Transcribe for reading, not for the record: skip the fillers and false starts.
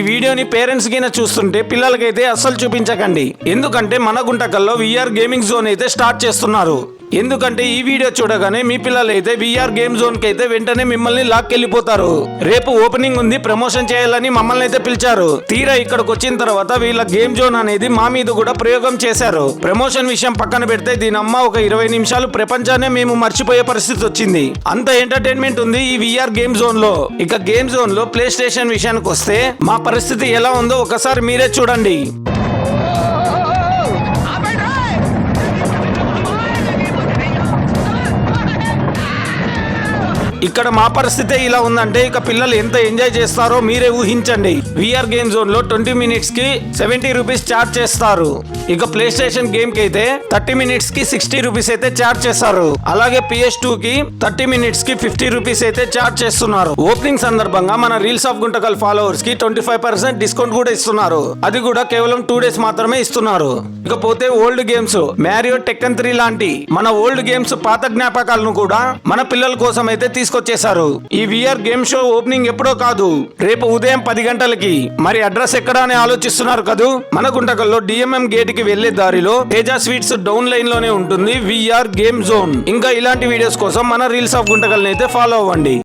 వీడియోని పేరెంట్స్ గిన చూస్తుంటే పిల్లలకైతే అస్సలు చూపించకండి. ఎందుకంటే మన గుంటకల్లో విఆర్ గేమింగ్ జోన్ అయితే స్టార్ట్ చేస్తున్నారు. ఎందుకంటే ఈ వీడియో చూడగానే మీ పిల్లలు అయితే విఆర్ గేమ్ జోన్ కి అయితే వెంటనే మిమ్మల్ని లాక్కెళ్ళిపోతారు. రేపు ఓపెనింగ్ ఉంది, ప్రమోషన్ చేయాలని మమ్మల్ని అయితే పిలిచారు. తీరా ఇక్కడికి వచ్చిన తర్వాత వీళ్ళ గేమ్ జోన్ అనేది మా మీద కూడా ప్రయోగం చేశారు. ప్రమోషన్ విషయం పక్కన పెడితే దీని అమ్మ ఒక 20 నిమిషాలు ప్రపంచాన్ని మేము మర్చిపోయే పరిస్థితి వచ్చింది. అంత ఎంటర్టైన్మెంట్ ఉంది ఈ విఆర్ గేమ్ జోన్ లో. ఇక గేమ్ జోన్ లో ప్లే స్టేషన్ విషయానికి వస్తే మా పరిస్థితి ఎలా ఉందో ఒకసారి మీరే చూడండి. ఇక్కడ మా పరిస్థితి ఇలా ఉందంటే ఇక పిల్లలు ఎంత ఎంజాయ్ చేస్తారో మీరే ఊహించండి. విఆర్ గేమ్ జోన్ లో 20 మినిట్స్ కి 70 రూపీస్ చార్జ్ చేస్తారు. ఇక ప్లే స్టేషన్ గేమ్ కి అయితే 30 మినిట్స్ కి 60 రూపీస్ అయితే చార్జ్ చేస్తారు. అలాగే PS2 కి 30 మినిట్స్ కి 50 రూపీస్ అయితే చార్జ్ చేస్తున్నారు. ఓపెనింగ్ సందర్భంగా మన రీల్స్ ఆఫ్ గుంటకల్ ఫాలోవర్స్ కి 25% డిస్కౌంట్ కూడా ఇస్తున్నారు. అది కూడా కేవలం 2 డేస్ మాత్రమే ఇస్తున్నారు. ఇకపోతే ఓల్డ్ గేమ్స్ మ్యారియో టెక్కన్ 3 లాంటి మన ఓల్డ్ గేమ్స్ పాత జ్ఞాపకాలను కూడా మన పిల్లల కోసం అయితే తీసుకొచ్చేసారు. ఈ విఆర్ గేమ్ షో ఓపెనింగ్ ఎప్పుడో కాదు, రేపు ఉదయం 10 గంటలకి. మరి అడ్రస్ ఎక్కడ అని ఆలోచిస్తున్నారు కదూ? మన గుంటకల్లో డిఎంఎం గేట్ కి వెళ్లే దారిలో తేజ స్వీట్స్ డౌన్ లైన్ లోనే ఉంటుంది విఆర్ గేమ్ జోన్. ఇంకా ఇలాంటి వీడియోస్ కోసం మన రీల్స్ ఆఫ్ గుంటకల్ని అయితే ఫాలో అవ్వండి.